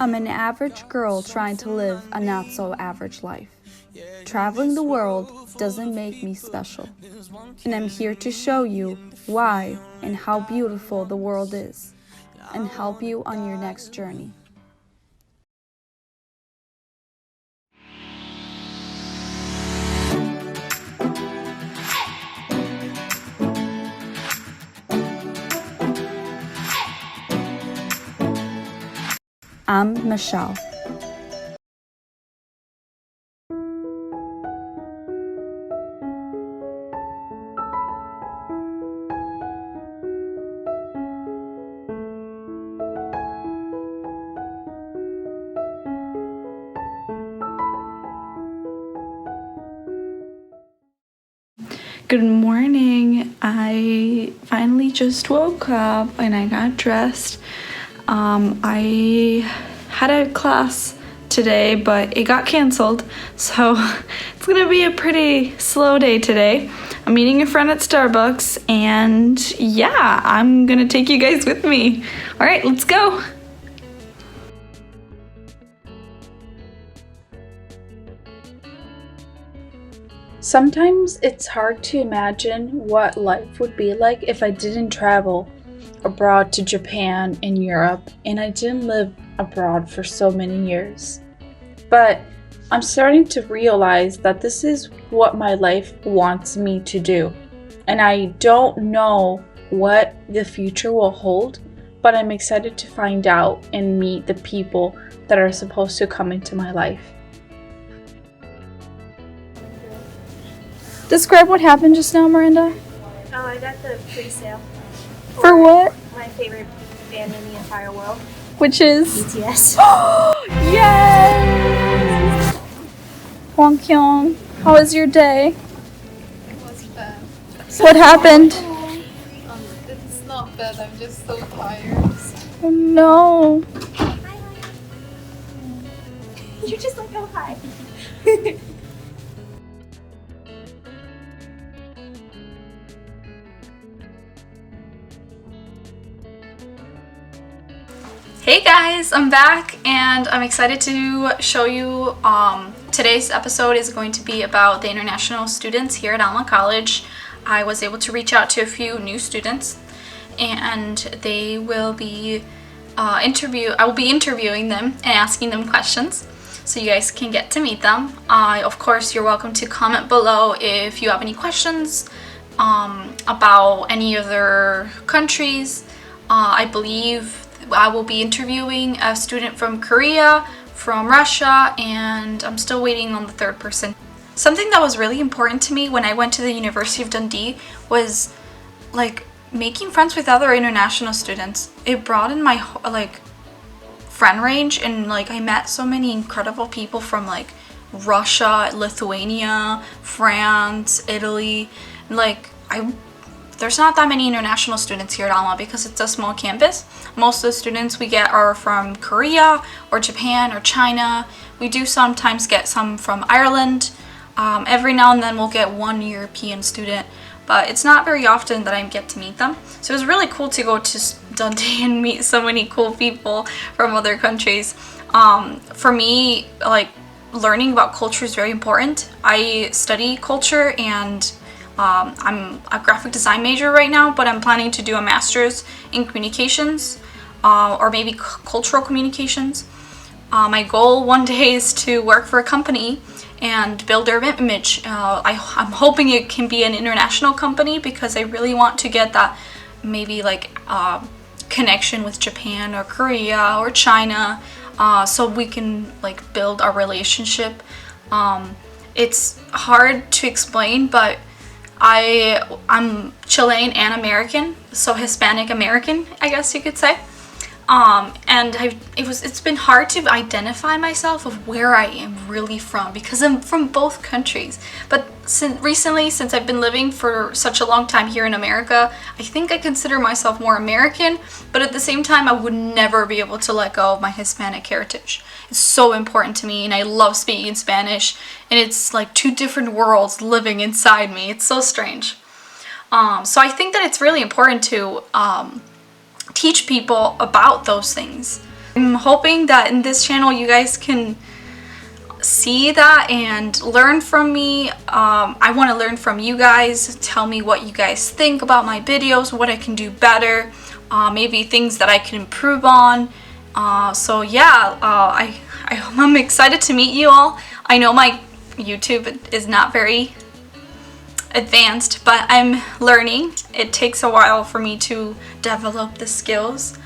I'm an average girl trying to live a not-so-average life. Traveling the world doesn't make me special. And I'm here to show you why and how beautiful the world is, and help you on your next journey. I'm Michelle. Good morning. I finally just woke up and I got dressed. I had a class today, but it got canceled, so it's gonna be a pretty slow day today. I'm meeting a friend at Starbucks, and yeah, I'm gonna take you guys with me. All right, let's go. Sometimes it's hard to imagine what life would be like if I didn't travel abroad to Japan and Europe, and I didn't live abroad for so many years. But I'm starting to realize that this is what my life wants me to do. And I don't know what the future will hold, but I'm excited to find out and meet the people that are supposed to come into my life. Describe what happened just now, Miranda. Oh, I got the pre-sale. For what? My favorite band in the entire world, Which is? BTS. Yes! Hwang Kyung, how was your day? It was bad. What happened? It's not bad, I'm just so tired. Oh no. You're just like, oh, hi. Hey guys, I'm back and I'm excited to show you today's episode is going to be about the international students here at Alma College. I was able to reach out to a few new students and they will be I will be interviewing them and asking them questions so you guys can get to meet them. Of course, you're welcome to comment below if you have any questions about any other countries. I believe I will be interviewing a student from Korea, from Russia, and I'm still waiting on the third person. Something that was really important to me when I went to the University of Dundee was like making friends with other international students. It broadened my friend range, and like I met so many incredible people from like Russia, Lithuania, France, Italy. There's not that many international students here at Alma because it's a small campus. Most of the students we get are from Korea or Japan or China. We do sometimes get some from Ireland. Every now and then we'll get one European student, but it's not very often that I get to meet them. So it was really cool to go to Dundee and meet so many cool people from other countries. For me, like learning about culture is very important. I study culture and I'm a graphic design major right now, but I'm planning to do a master's in communications or maybe cultural communications. My goal one day is to work for a company and build their image. I'm hoping it can be an international company because I really want to get that maybe like connection with Japan or Korea or China so we can like build our relationship. It's hard to explain, but I'm Chilean and American, so Hispanic American, I guess you could say. And it's been hard to identify myself of where I am really from because I'm from both countries. But since I've been living for such a long time here in America, I think I consider myself more American, but at the same time I would never be able to let go of my Hispanic heritage. It's so important to me and I love speaking Spanish, and it's like two different worlds living inside me. It's so strange. So I think that it's really important to teach people about those things I'm hoping that in this channel you guys can see that and learn from me. I want to learn from you guys. Tell me what you guys think about my videos, what I can do better, maybe things that I can improve on. So yeah, I'm excited to meet you all. I know my YouTube is not very advanced, but I'm learning. It takes a while for me to develop the skills.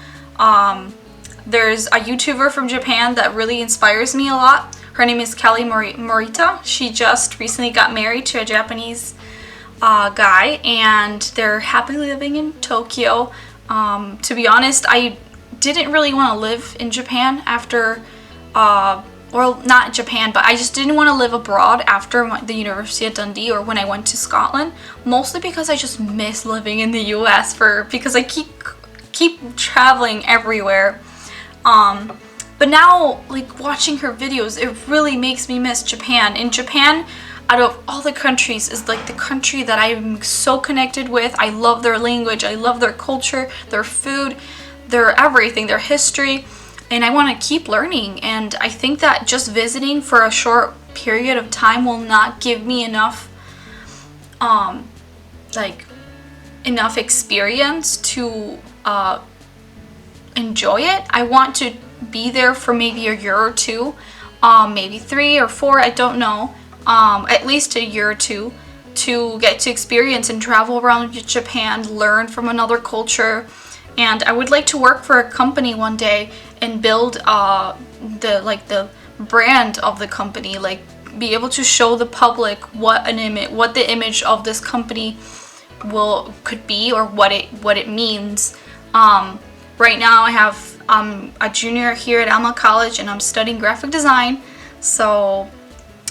There's a YouTuber from Japan that really inspires me a lot. Her name is Kelly Morita. She just recently got married to a Japanese guy, and they're happily living in Tokyo. To be honest, I didn't really want to live in Japan after, well, not Japan, but I just didn't want to live abroad after the University of Dundee or when I went to Scotland, mostly because I just miss living in the US because I keep traveling everywhere. But now, like, watching her videos, it really makes me miss Japan. In Japan, out of all the countries, is like the country that I'm so connected with. I love their language, I love their culture, their food, their everything, their history, and I want to keep learning. And I think that just visiting for a short period of time will not give me enough, enough experience to enjoy it. I want to be there for maybe a year or two, maybe 3 or 4, I don't know, at least a year or two, to get to experience and travel around Japan, learn from another culture. And I would like to work for a company one day and build the brand of the company, like be able to show the public what the image of this company could be, or what it means. Right now I'm a junior here at Alma College, and I'm studying graphic design, so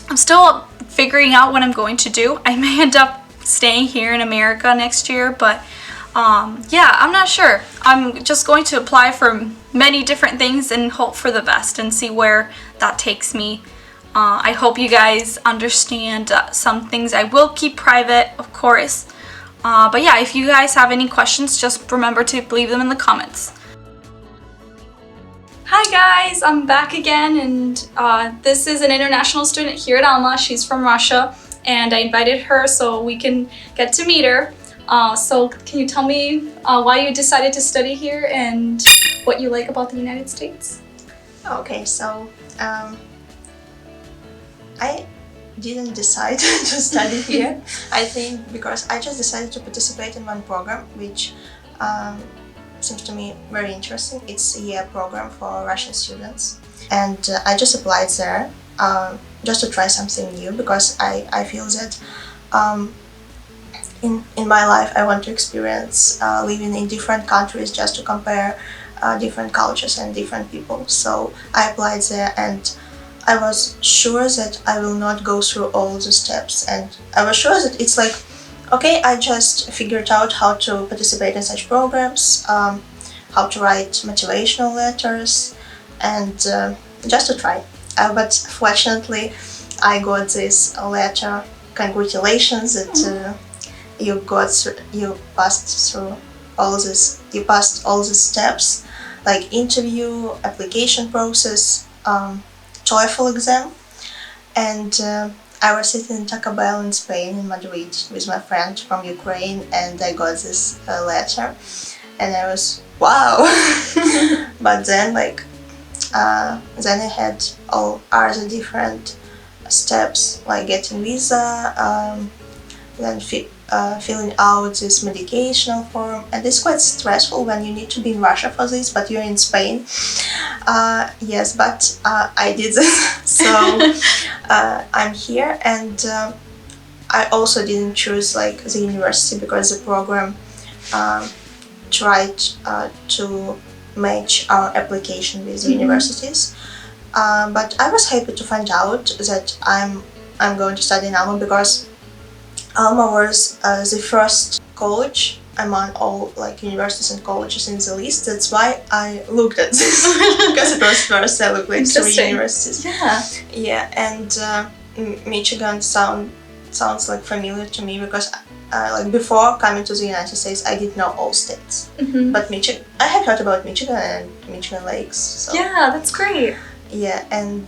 I'm still figuring out what I'm going to do. I may end up staying here in America next year, but yeah, I'm not sure. I'm just going to apply for many different things and hope for the best and see where that takes me. I hope you guys understand some things I will keep private, of course. But yeah, if you guys have any questions, just remember to leave them in the comments. Hi guys, I'm back again, and this is an international student here at Alma. She's from Russia, and I invited her so we can get to meet her. So can you tell me why you decided to study here and what you like about the United States? Okay, so I didn't decide to study here. I think because I just decided to participate in one program, which seems to me very interesting. It's a year program for Russian students, and I just applied there just to try something new, because I feel that in my life I want to experience living in different countries, just to compare different cultures and different people. So I applied there, and I was sure that I will not go through all the steps, and I was sure that it's like, okay, I just figured out how to participate in such programs, how to write motivational letters, and just to try. But fortunately, I got this letter, congratulations that you passed all the steps, like interview, application process, TOEFL exam, and I was sitting in Taco Bell in Spain, in Madrid, with my friend from Ukraine, and I got this letter, and I was, wow! But then, then I had all other different steps, like getting visa, then filling out this medication form, and it's quite stressful when you need to be in Russia for this, but you're in Spain. Yes, but I did this, so I'm here, and I also didn't choose like the university because the program tried to match our application with the universities. But I was happy to find out that I'm going to study in Alma, because Alma was the first college among all like universities and colleges in the list. That's why I looked at this, because it was first. I looked like 3 universities. Yeah. Yeah, and Michigan sounds sounds like familiar to me because like before coming to the United States, I didn't know all states. But Michigan, I have heard about Michigan and Michigan lakes. So. Yeah, that's great. Yeah, and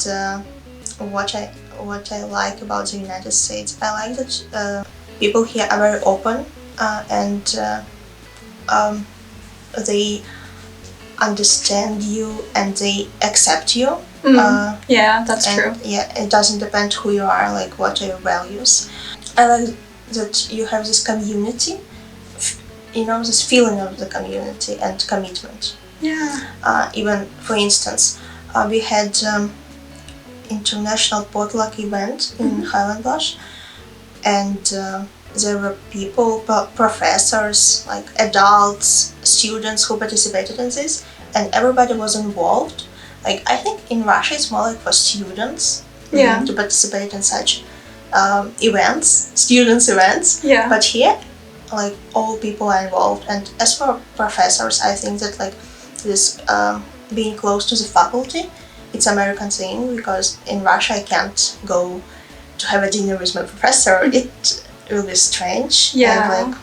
what I like about the United States, I like that people here are very open and they understand you and they accept you. Yeah, that's and, true. Yeah, it doesn't depend who you are, like what are your values. I like that you have this community, you know, this feeling of the community and commitment. Yeah. Even, for instance, we had international potluck event in Highland Bush, and there were people, professors, like adults, students who participated in this, and everybody was involved. Like, I think in Russia it's more like for students to participate in such students' events. Yeah. But here, like, all people are involved. And as for professors, I think that like this being close to the faculty, it's American thing, because in Russia I can't go to have a dinner with my professor. It will be strange. Yeah. And, like,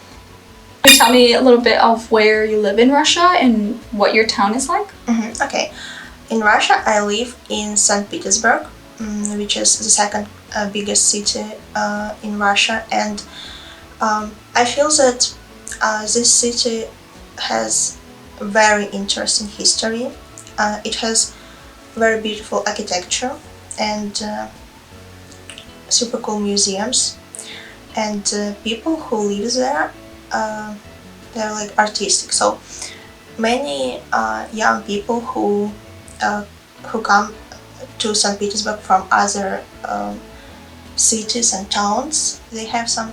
Can you tell me a little bit of where you live in Russia and what your town is like? Okay. In Russia, I live in St. Petersburg, which is the second biggest city in Russia, and I feel that this city has very interesting history. It has very beautiful architecture and super cool museums, and people who live there, they're like artistic. So many young people who come to St. Petersburg from other cities and towns, they have some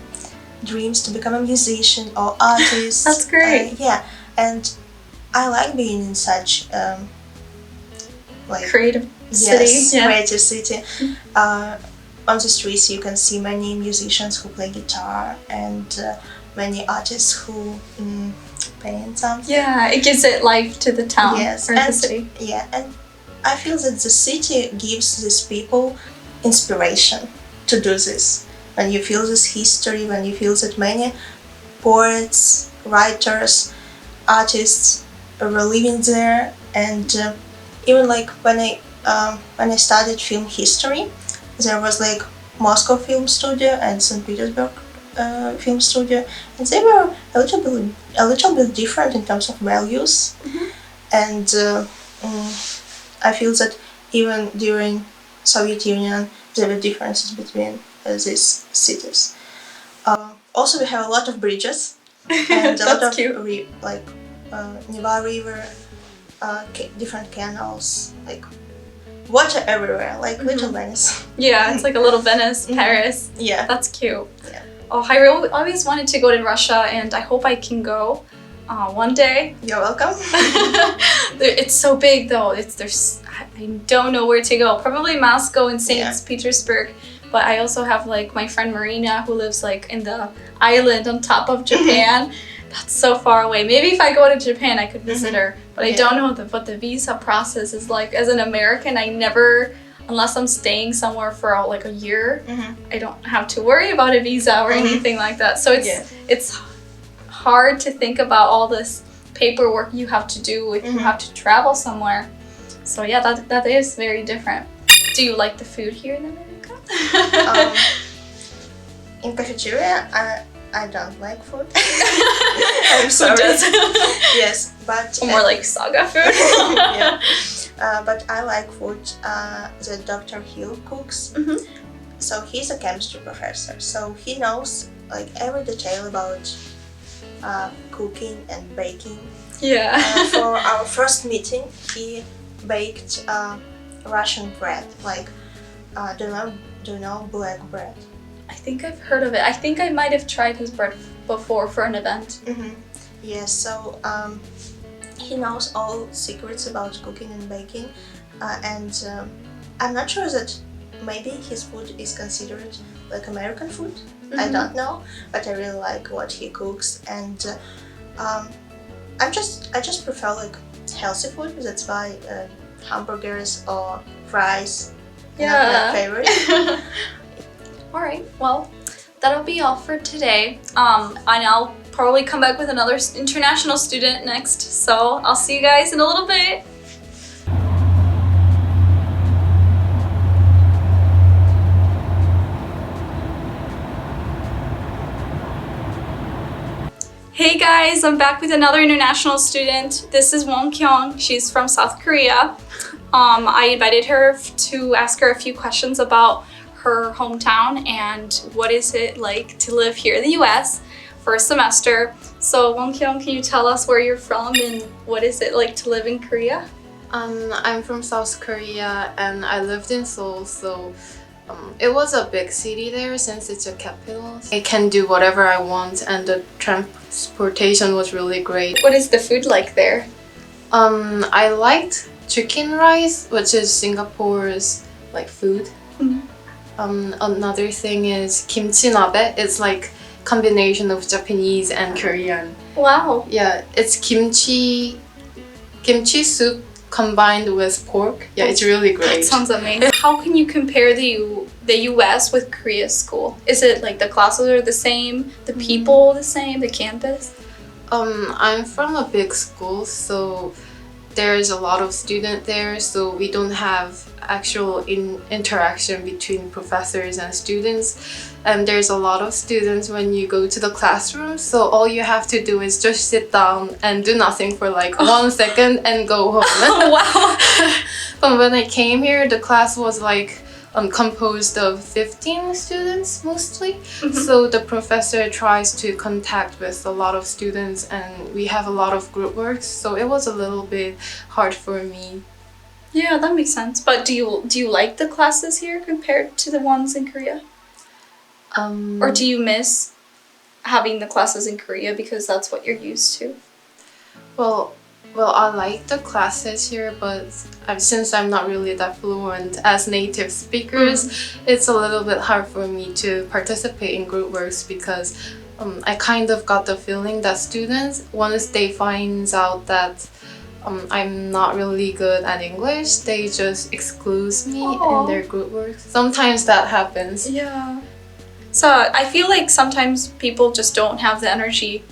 dreams to become a musician or artist. That's great. Yeah, and I like being in such like Creative city. yes, Yeah. creative city. On the streets, you can see many musicians who play guitar and many artists who paint something. Yeah, it gives it life to the town Yes, or the and city. yeah, and I feel that the city gives these people inspiration to do this. When you feel this history, when you feel that many poets, writers, artists were living there, and even like when I studied film history, there was like Moscow Film Studio and St. Petersburg Film Studio, and they were a little bit different in terms of values, and I feel that even during Soviet Union there were differences between these cities. Also, we have a lot of bridges and a lot That's of cute. Neva River, different canals, like water everywhere, like Little Venice. Yeah, it's like a little Venice, Paris. Yeah. That's cute. Yeah. Oh, I always wanted to go to Russia, and I hope I can go one day. You're welcome. It's so big though. I don't know where to go. Probably Moscow and St. Yeah. Petersburg. But I also have like my friend Marina who lives like in the island on top of Japan. That's so far away. Maybe if I go to Japan, I could visit her. But I don't know what the visa process is like. As an American, I never, unless I'm staying somewhere for like a year, I don't have to worry about a visa or anything like that. So it's hard to think about all this paperwork you have to do if you have to travel somewhere. So yeah, that is very different. Do you like the food here in America? In cafeteria, I don't like food. I'm sorry. Yes, but More like saga food. yeah. But I like food that Dr. Hill cooks. So he's a chemistry professor, so he knows like every detail about cooking and baking. Yeah. For our first meeting, he baked Russian bread. Like, do you know black bread? I think I've heard of it. I think I might have tried his bread before for an event. Yes, so he knows all secrets about cooking and baking, and I'm not sure that maybe his food is considered like American food. I don't know, but I really like what he cooks, and I just prefer like healthy food. That's why hamburgers or fries. Not my favorite. All right. Well, that'll be all for today. And I'll probably come back with another international student next. So I'll see you guys in a little bit. Hey guys, I'm back with another international student. This is Won Kyung. She's from South Korea. I invited her to ask her a few questions about her hometown and what is it like to live here in the US for a semester. So Won Kyung, can you tell us where you're from and what is it like to live in Korea? I'm from South Korea and I lived in Seoul, so it was a big city there since it's a capital. I can do whatever I want and the transportation was really great. What is the food like there? I liked chicken rice, which is Singapore's like food. Another thing is kimchi nabe. It's like combination of Japanese and Korean. Wow. Yeah, it's kimchi soup combined with pork. Yeah, it's really great. That sounds amazing. How can you compare the US with Korea's school? Is it like the classes are the same, the people the same, the campus? I'm from a big school, so there's a lot of students there, so we don't have actual interaction between professors and students. And there's a lot of students when you go to the classroom, so all you have to do is just sit down and do nothing for like 1 second and go home. Wow. But when I came here, the class was like composed of 15 students mostly. So the professor tries to contact with a lot of students and we have a lot of group works, so it was a little bit hard for me. Yeah, that makes sense. But do you like the classes here compared to the ones in Korea? Or do you miss having the classes in Korea because that's what you're used to? Well, I like the classes here, but since I'm not really that fluent as native speakers, it's a little bit hard for me to participate in group works because I kind of got the feeling that students, once they find out that I'm not really good at English, they just exclude me in their group work. Sometimes that happens. Yeah. So I feel like sometimes people just don't have the energy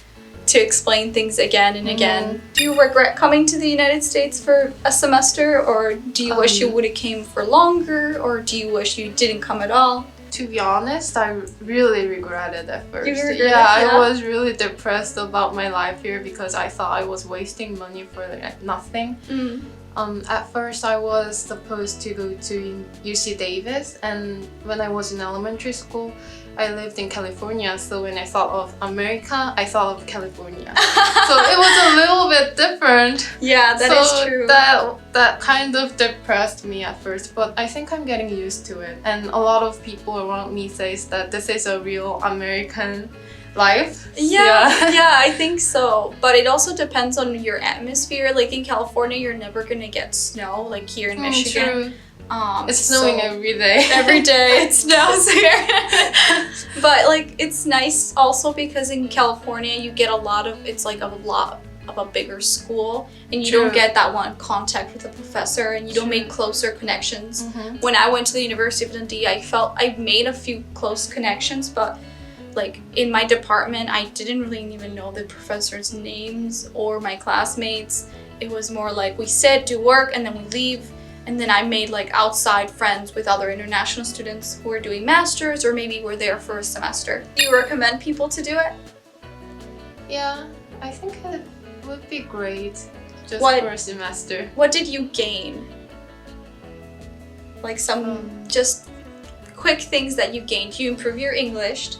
to explain things again and again. Do you regret coming to the United States for a semester, or do you wish you would have came for longer, or do you wish you didn't come at all? To be honest, I really regretted at first. You regret it, yeah, I yeah? was really depressed about my life here because I thought I was wasting money for like nothing. At first I was supposed to go to UC Davis, and when I was in elementary school, I lived in California, so when I thought of America, I thought of California. So it was a little bit different. Yeah, that is true. That kind of depressed me at first, but I think I'm getting used to it. And a lot of people around me says that this is a real American life. Yeah, I think so. But it also depends on your atmosphere. Like in California, you're never gonna get snow like here in Michigan. True. It's snowing every day. Every day it snows here. But like it's nice also because in California you get it's like a lot of a bigger school and you don't get that one contact with the professor and you don't make closer connections. When I went to the University of Dundee, I felt I made a few close connections, but like in my department I didn't really even know the professors' names or my classmates. It was more like we sit, do work, and then we leave. And then I made like outside friends with other international students who were doing masters or maybe were there for a semester. Do you recommend people to do it? Yeah, I think it would be great just What- for a semester. What did you gain? Like some just quick things that you gained. You improve your English.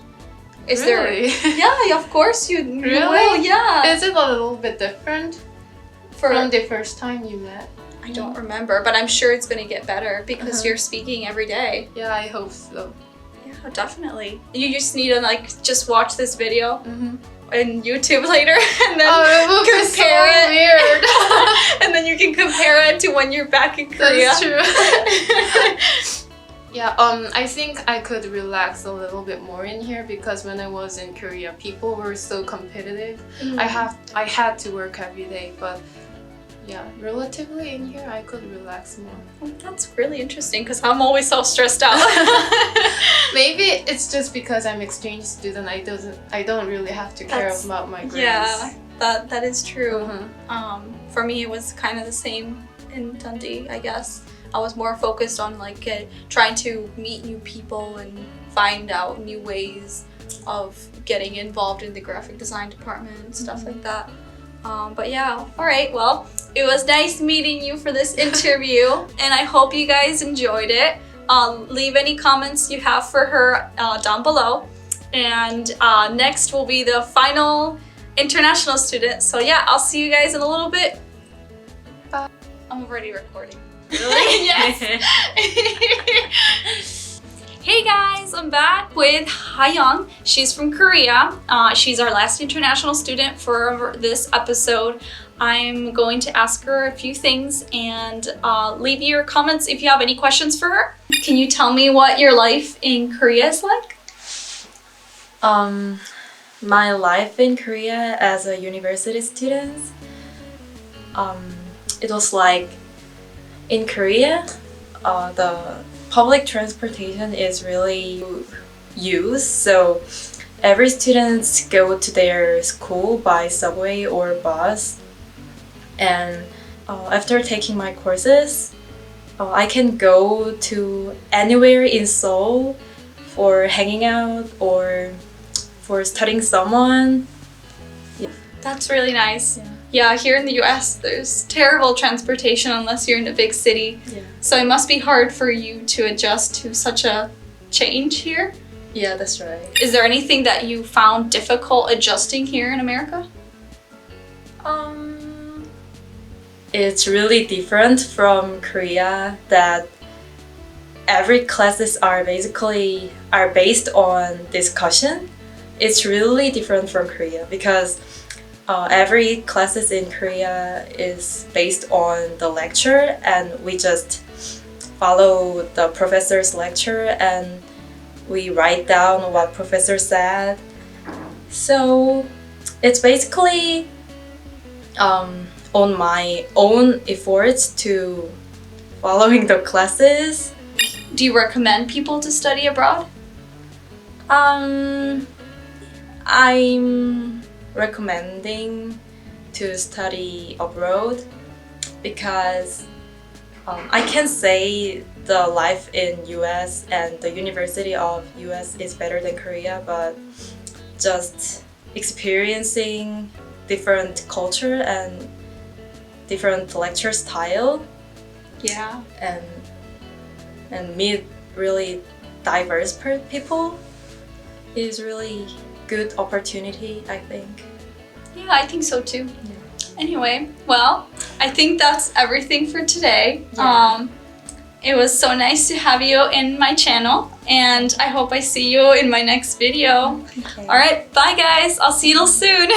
Is Really? there? Yeah, of course you Really? will. Yeah. Is it a little bit different from the first time you met? I don't remember, but I'm sure it's gonna get better because you're speaking every day. Yeah, I hope so. Yeah, definitely. You just need to like just watch this video Mm-hmm. on YouTube later and then Oh, it would be so compare it. weird. And then you can compare it to when you're back in Korea. That's true. Yeah, I think I could relax a little bit more in here because when I was in Korea, people were so competitive. I had to work every day, but yeah, relatively in here I could relax more. Well, that's really interesting because I'm always so stressed out. Maybe it's just because I'm exchange student. I don't really have to care about my grades. Yeah, that is true. Uh-huh. For me, it was kind of the same in Dundee, I guess. I was more focused on like trying to meet new people and find out new ways of getting involved in the graphic design department and stuff like that. But yeah, all right, well, it was nice meeting you for this interview, and I hope you guys enjoyed it. Leave any comments you have for her down below. And next will be the final international student. So yeah, I'll see you guys in a little bit. Bye. I'm already recording. Really? Yes. Hey guys, I'm back with Hayoung. She's from Korea. She's our last international student for this episode. I'm going to ask her a few things and leave your comments if you have any questions for her. Can you tell me what your life in Korea is like? My life in Korea as a university student, it was like in Korea, the public transportation is really used, so every student go to their school by subway or bus. And after taking my courses, I can go to anywhere in Seoul for hanging out or for studying someone. That's really nice. Yeah, here in the US, there's terrible transportation unless you're in a big city. Yeah. So it must be hard for you to adjust to such a change here. Yeah, that's right. Is there anything that you found difficult adjusting here in America? It's really different from Korea that every classes are based on discussion. It's really different from Korea because every classes in Korea is based on the lecture, and we just follow the professor's lecture and we write down what professor said. So it's basically on my own efforts to following the classes. Do you recommend people to study abroad? I'm recommending to study abroad because I can say the life in US and the University of US is better than Korea, but just experiencing different culture and different lecture style Yeah. and meet really diverse people is really good opportunity, I think. Yeah, I think so too. Anyway, well, I think that's everything for today. Yeah. It was so nice to have you in my channel, and I hope I see you in my next video. Okay. All right, bye guys. I'll see you soon.